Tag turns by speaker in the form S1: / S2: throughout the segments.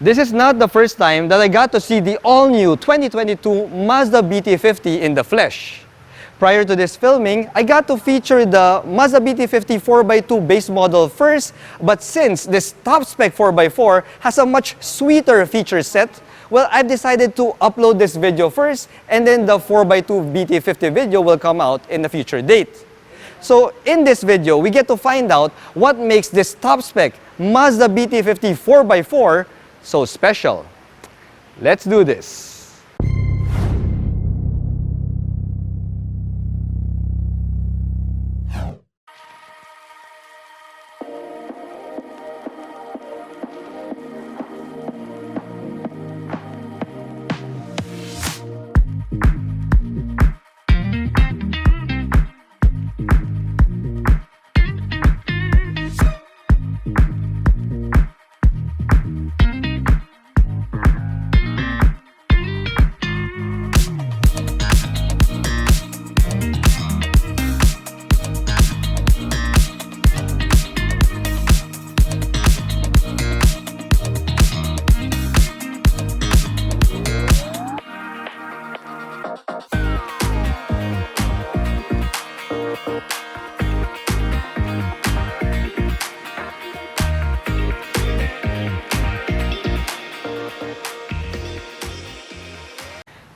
S1: This is not the first time that I got to see the all-new 2022 Mazda BT50 in the flesh. Prior to this filming, I got to feature the Mazda BT50 4x2 base model first, but since this top-spec 4x4 has a much sweeter feature set, well, I've decided to upload this video first, and then the 4x2 BT50 video will come out in a future date. So in this video, we get to find out what makes this top-spec Mazda BT50 4x4 so special. Let's do this.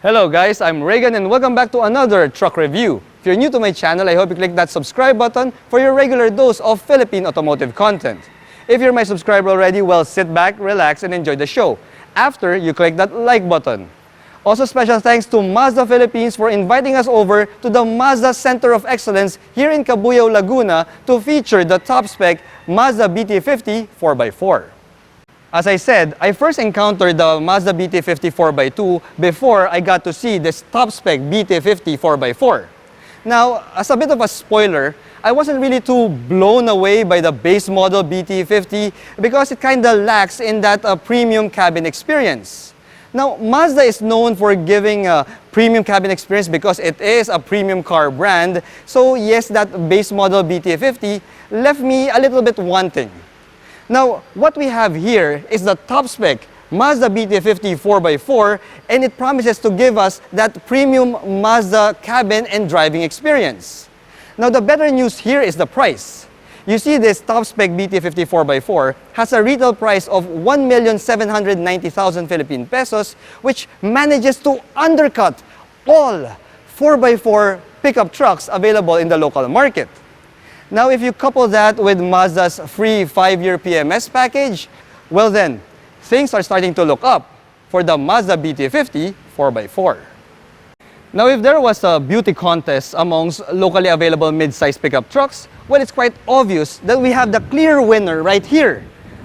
S1: Hello guys, I'm Reagan and welcome back to another truck review. If you're new to my channel, I hope you click that subscribe button for your regular dose of Philippine automotive content. If you're my subscriber already, well, sit back, relax, and enjoy the show. After, you click that like button. Also, special thanks to Mazda Philippines for inviting us over to the Mazda Center of Excellence here in Cabuyao, Laguna to feature the top-spec Mazda BT50 4x4. As I said, I first encountered the Mazda BT50 4x2 before I got to see this top-spec BT50 4x4. Now, as a bit of a spoiler, I wasn't really too blown away by the base model BT50 because it kinda lacks in that premium cabin experience. Now, Mazda is known for giving a premium cabin experience because it is a premium car brand. So yes, that base model BT50 left me a little bit wanting. Now, what we have here is the top-spec Mazda BT50 4x4, and it promises to give us that premium Mazda cabin and driving experience. Now, the better news here is the price. You see, this top-spec BT50 4x4 has a retail price of 1,790,000 Philippine pesos, which manages to undercut all 4x4 pickup trucks available in the local market. Now, if you couple that with Mazda's free 5-year PMS package, well then, things are starting to look up for the Mazda BT50 4x4. Now, if there was a beauty contest amongst locally available mid-size pickup trucks, well, it's quite obvious that we have the clear winner right here.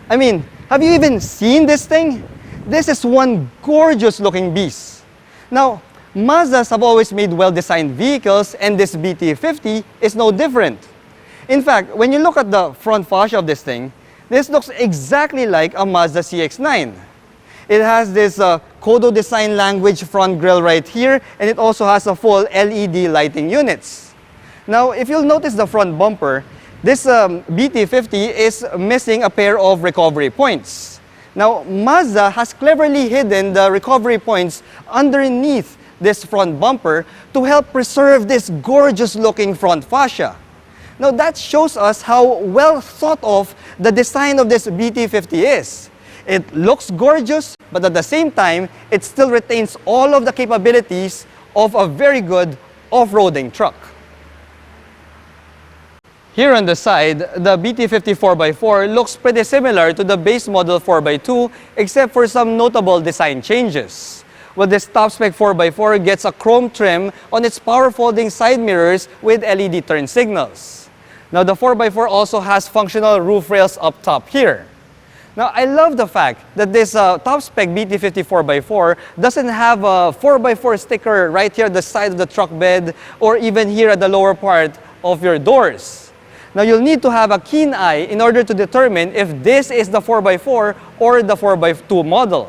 S1: I mean, have you even seen this thing? This is one gorgeous looking beast. Now, Mazdas have always made well-designed vehicles, and this BT50 is no different. In fact, when you look at the front fascia of this thing, this looks exactly like a Mazda CX9. It has this kodo design language front grille right here, and it also has a full LED lighting units. Now, if you'll notice the front bumper, this BT50 is missing a pair of recovery points. Now, Mazda has cleverly hidden the recovery points underneath this front bumper to help preserve this gorgeous looking front fascia. Now, that shows us how well thought of the design of this BT50 is. It looks gorgeous, but at the same time, it still retains all of the capabilities of a very good off-roading truck. Here on the side, the BT50 4x4 looks pretty similar to the base model 4x2, except for some notable design changes. Well, this top-spec 4x4 gets a chrome trim on its power-folding side mirrors with LED turn signals. Now, the 4x4 also has functional roof rails up top here. Now, I love the fact that this top-spec BT50 4x4 doesn't have a 4x4 sticker right here at the side of the truck bed or even here at the lower part of your doors. Now, you'll need to have a keen eye in order to determine if this is the 4x4 or the 4x2 model.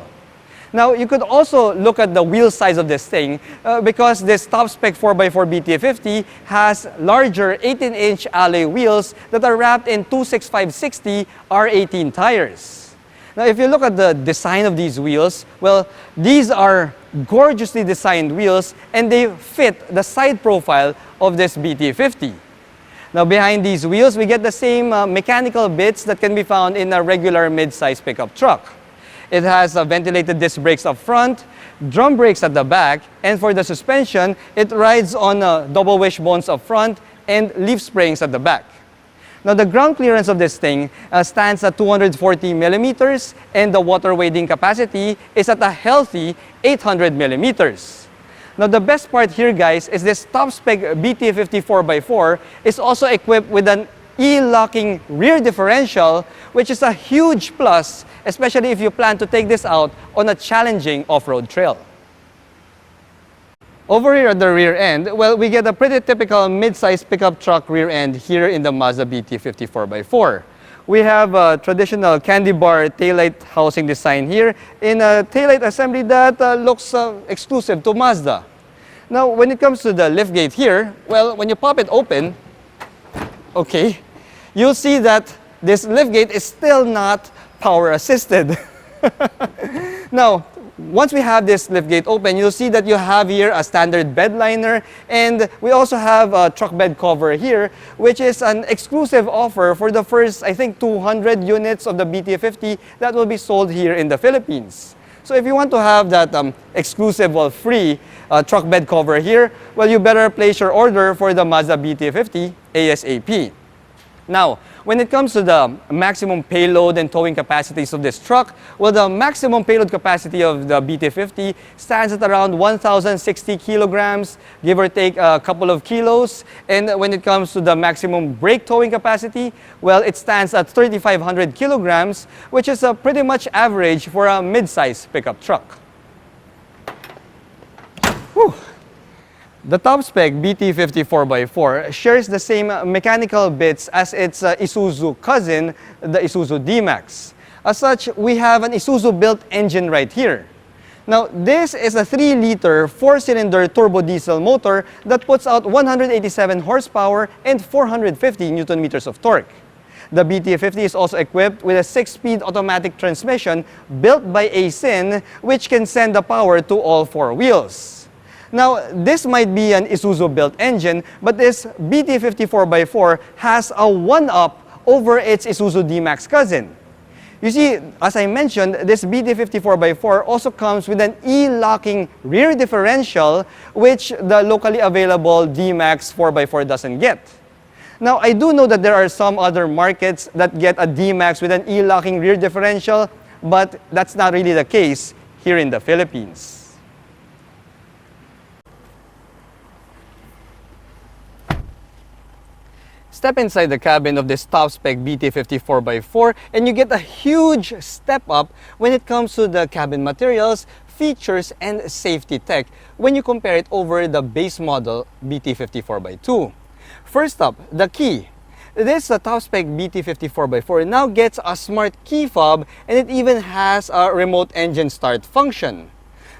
S1: Now, you could also look at the wheel size of this thing because this top-spec 4x4 BT50 has larger 18-inch alloy wheels that are wrapped in 265/60 R18 tires. Now, if you look at the design of these wheels, well, these are gorgeously designed wheels and they fit the side profile of this BT50. Now, behind these wheels, we get the same mechanical bits that can be found in a regular mid-size pickup truck. It has ventilated disc brakes up front, drum brakes at the back, and for the suspension, it rides on double wishbones up front and leaf springs at the back. Now, the ground clearance of this thing stands at 240 millimeters, and the water wading capacity is at a healthy 800 millimeters. Now, the best part here, guys, is this top-spec BT50 4x4 is also equipped with an e-locking rear differential, which is a huge plus, especially if you plan to take this out on a challenging off-road trail. Over here at the rear end, well, we get a pretty typical mid-size pickup truck rear end here in the Mazda BT50 4x4. We have a traditional candy bar taillight housing design here in a taillight assembly that looks exclusive to Mazda. Now, when it comes to the liftgate here, well, when you pop it open, okay, you'll see that this liftgate is still not power assisted. Now, once we have this liftgate open, you'll see that you have here a standard bed liner, and we also have a truck bed cover here, which is an exclusive offer for the first, I think, 200 units of the BT50 that will be sold here in the Philippines. So if you want to have that exclusive, well, free truck bed cover here, well, you better place your order for the Mazda BT50 ASAP. Now, when it comes to the maximum payload and towing capacities of this truck, well, the maximum payload capacity of the BT50 stands at around 1,060 kilograms, give or take a couple of kilos. And when it comes to the maximum brake towing capacity, well, it stands at 3,500 kilograms, which is pretty much average for a mid-size pickup truck. Whew. The top-spec BT50 4x4 shares the same mechanical bits as its Isuzu cousin, the Isuzu DMAX. As such, we have an Isuzu-built engine right here. Now, this is a 3-liter 4-cylinder turbo diesel motor that puts out 187 horsepower and 450 Nm of torque. The BT50 is also equipped with a 6-speed automatic transmission built by Aisin, which can send the power to all 4 wheels. Now, this might be an Isuzu-built engine, but this BT50 4x4 has a 1-up over its Isuzu DMAX cousin. You see, as I mentioned, this BT50 4x4 also comes with an e-locking rear differential, which the locally available DMAX 4x4 doesn't get. Now, I do know that there are some other markets that get a DMAX with an e-locking rear differential, but that's not really the case here in the Philippines. Step inside the cabin of this top-spec BT50 4x4 and you get a huge step up when it comes to the cabin materials, features, and safety tech when you compare it over the base model BT50 4x2. First up, the key. This top-spec BT50 4x4 now gets a smart key fob, and it even has a remote engine start function.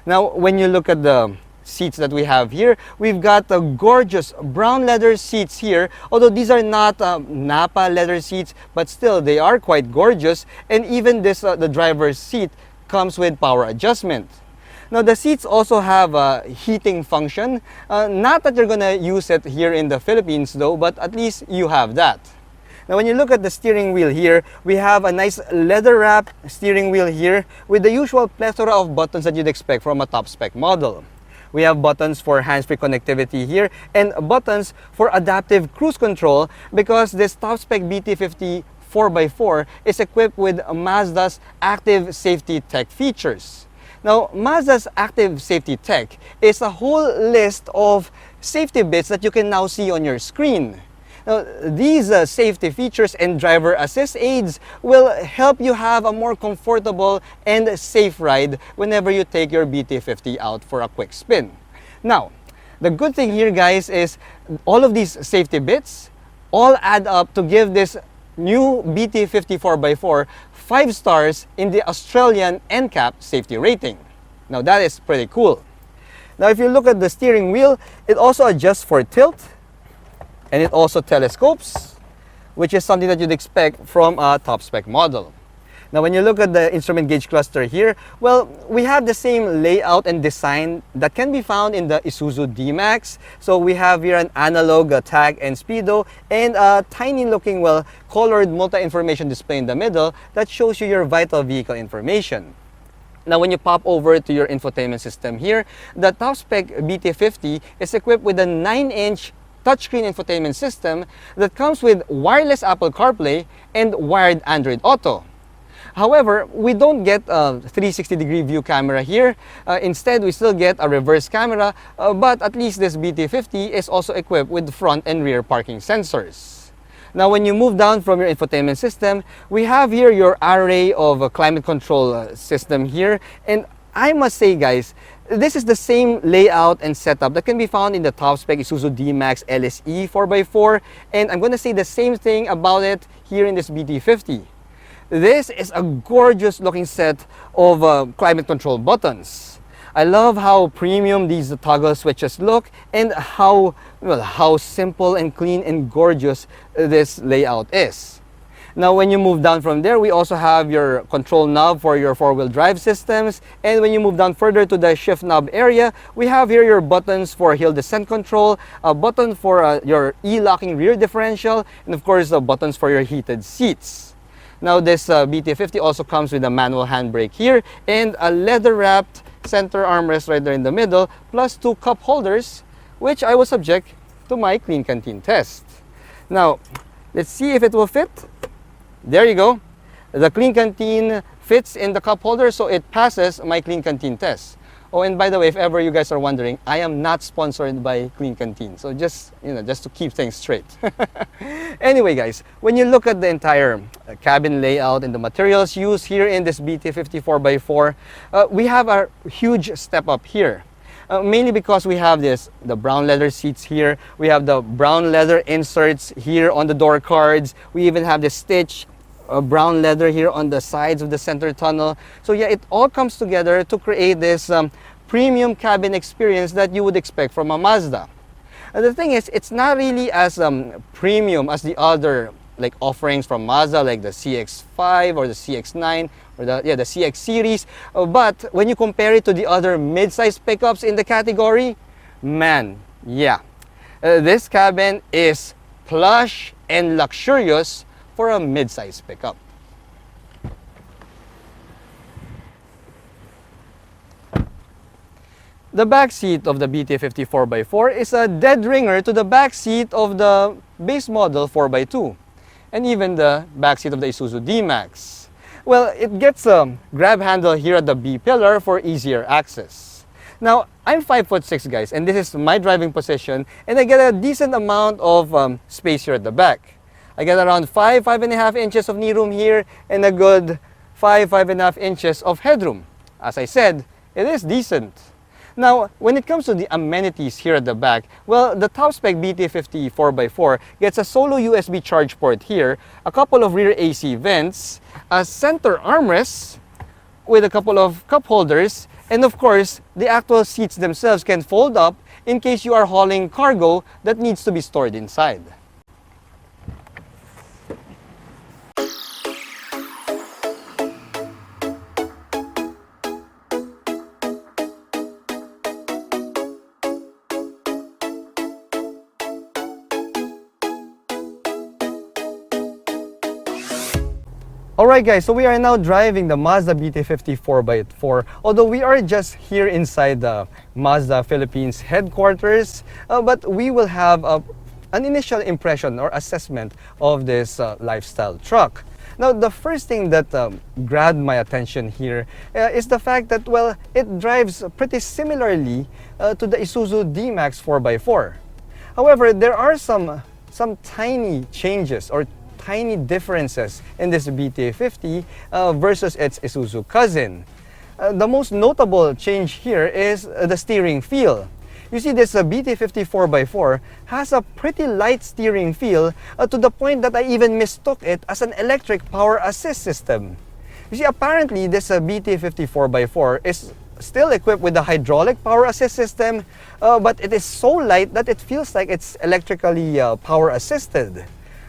S1: Now, when you look at the seats that we have here, we've got the gorgeous brown leather seats here, although these are not Napa leather seats, but still they are quite gorgeous, and even this the driver's seat comes with power adjustment. Now, the seats also have a heating function. Not that you're gonna use it here in the Philippines though, but at least you have that. Now, when you look at the steering wheel here, we have a nice leather wrap steering wheel here with the usual plethora of buttons that you'd expect from a top-spec model. We have buttons for hands-free connectivity here and buttons for adaptive cruise control because this top-spec BT50 4x4 is equipped with Mazda's active safety tech features. Now, Mazda's active safety tech is a whole list of safety bits that you can now see on your screen. Now, these safety features and driver assist aids will help you have a more comfortable and safe ride whenever you take your BT50 out for a quick spin. Now, the good thing here, guys, is all of these safety bits all add up to give this new BT50 4x4 5 stars in the Australian NCAP safety rating. Now, that is pretty cool. Now, if you look at the steering wheel, it also adjusts for tilt, and it also telescopes, which is something that you'd expect from a top-spec model. Now, when you look at the instrument gauge cluster here, well, we have the same layout and design that can be found in the Isuzu DMAX. So we have here an analog tag and speedo and a tiny looking, well, colored multi-information display in the middle that shows you your vital vehicle information. Now, when you pop over to your infotainment system here, the top spec BT50 is equipped with a 9-inch touchscreen infotainment system that comes with wireless Apple CarPlay and wired Android Auto. However, we don't get a 360-degree view camera here. Instead, we still get a reverse camera, but at least this BT50 is also equipped with front and rear parking sensors. Now, when you move down from your infotainment system, we have here your array of climate control system here. And I must say, guys, this is the same layout and setup that can be found in the top spec Isuzu DMAX LSE 4x4. And I'm going to say the same thing about it here in this BT50. This is a gorgeous looking set of climate control buttons. I love how premium these toggle switches look and how simple and clean and gorgeous this layout is. Now, when you move down from there, we also have your control knob for your four-wheel drive systems. And when you move down further to the shift knob area, we have here your buttons for hill descent control, a button for your e-locking rear differential, and of course, buttons for your heated seats. Now, this BT50 also comes with a manual handbrake here and a leather-wrapped center armrest right there in the middle, plus 2 cup holders, which I will subject to my Clean Canteen test. Now, let's see if it will fit. There you go. The Clean Canteen fits in the cup holder, so it passes my Clean Canteen test. Oh, and by the way, if ever you guys are wondering, I am not sponsored by Clean Canteen. So just to keep things straight. Anyway, guys, when you look at the entire cabin layout and the materials used here in this BT50 4x4, we have a huge step up here. Mainly because we have the brown leather seats here. We have the brown leather inserts here on the door cards. We even have the stitch brown leather here on the sides of the center tunnel. So yeah, it all comes together to create this premium cabin experience that you would expect from a Mazda. And the thing is, it's not really as premium as the other offerings from Mazda, like the CX5 or the CX9 or the CX series. But when you compare it to the other mid-size pickups in the category, man, yeah, this cabin is plush and luxurious for a mid-size pickup. The back seat of the BT50 4x4 is a dead ringer to the back seat of the base model 4x2 and even the back seat of the Isuzu DMAX. Well, it gets a grab handle here at the B pillar for easier access. Now, I'm 5'6", guys, and this is my driving position, and I get a decent amount of space here at the back. I get around 5.5 inches of knee room here and a good 5.5 inches of headroom. As I said, it is decent. Now, when it comes to the amenities here at the back, well, the top spec BT50 4x4 gets a solo USB charge port here, a couple of rear AC vents, a center armrest with a couple of cup holders, and of course, the actual seats themselves can fold up in case you are hauling cargo that needs to be stored inside. Alright guys, so we are now driving the Mazda BT50 4x4. Although we are just here inside the Mazda Philippines headquarters, but we will have an initial impression or assessment of this lifestyle truck. Now, the first thing that grabbed my attention here is the fact that, well, it drives pretty similarly to the Isuzu DMAX 4x4. However, there are some tiny changes or tiny differences in this BT50 versus its Isuzu cousin. The most notable change here is the steering feel. You see, this BT50 4x4 has a pretty light steering feel to the point that I even mistook it as an electric power assist system. You see, apparently this BT50 4x4 is still equipped with the hydraulic power assist system, but it is so light that it feels like it's electrically power assisted.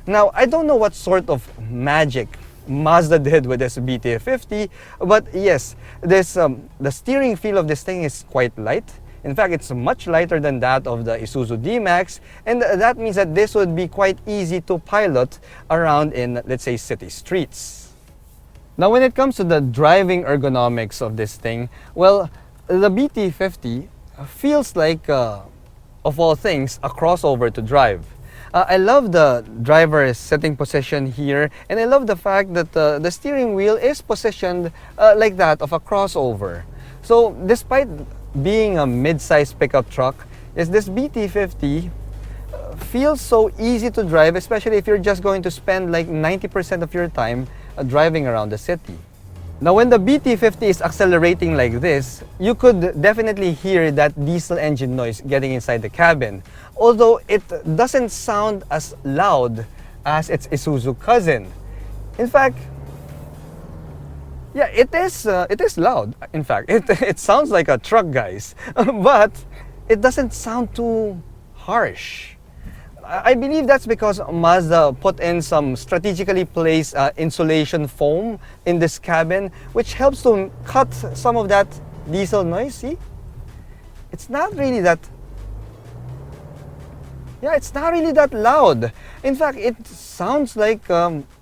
S1: Now, I don't know what sort of magic Mazda did with this BT50. But yes, the steering feel of this thing is quite light. In fact, it's much lighter than that of the Isuzu DMAX, and that means that this would be quite easy to pilot around in, let's say, city streets. Now, when it comes to the driving ergonomics of this thing, well, the BT50 feels like, of all things, a crossover to drive. I love the driver's sitting position here, and I love the fact that the steering wheel is positioned like that of a crossover. So, despite being a mid-size pickup truck, this BT50 feels so easy to drive, especially if you're just going to spend like 90% of your time driving around the city. Now, when the BT50 is accelerating like this, you could definitely hear that diesel engine noise getting inside the cabin, although it doesn't sound as loud as its Isuzu cousin. In fact, yeah, it is loud. In fact, it sounds like a truck, guys, but it doesn't sound too harsh. I believe that's because Mazda put in some strategically placed insulation foam in this cabin, which helps to cut some of that diesel noise. See? It's not really that loud. In fact, it sounds like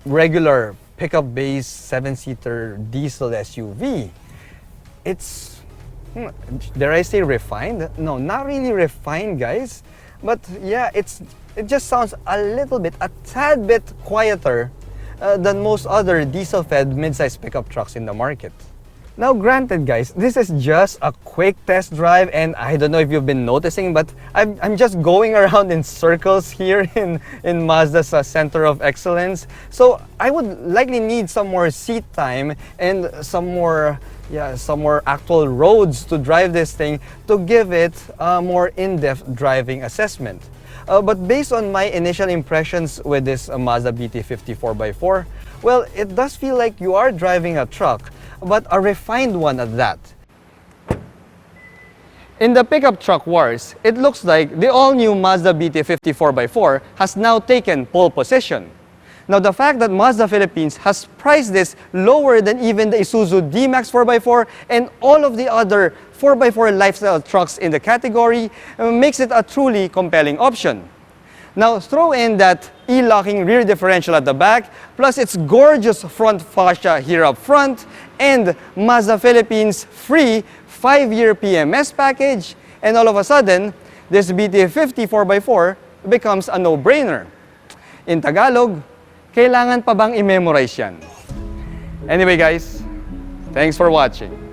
S1: regular pickup-based 7-seater diesel SUV. It's, dare I say refined? No, not really refined, guys. But yeah, it just sounds a tad bit quieter than most other diesel-fed mid-size pickup trucks in the market. Now, granted, guys, this is just a quick test drive, and I don't know if you've been noticing, but I'm just going around in circles here in Mazda's Center of Excellence. So I would likely need some more seat time and some more actual roads to drive this thing to give it a more in-depth driving assessment. But based on my initial impressions with this Mazda BT50 4x4, well, it does feel like you are driving a truck, but a refined one at that. In the pickup truck wars, it looks like the all-new Mazda BT50 4x4 has now taken pole position. Now, the fact that Mazda Philippines has priced this lower than even the Isuzu DMAX 4x4 and all of the other 4x4 lifestyle trucks in the category makes it a truly compelling option. Now, throw in that e-locking rear differential at the back, plus its gorgeous front fascia here up front, and Mazda Philippines' free 5-year PMS package, and all of a sudden, this BT50 4x4 becomes a no-brainer. In Tagalog, kailangan pa bang i-memorize yan? Anyway guys, thanks for watching.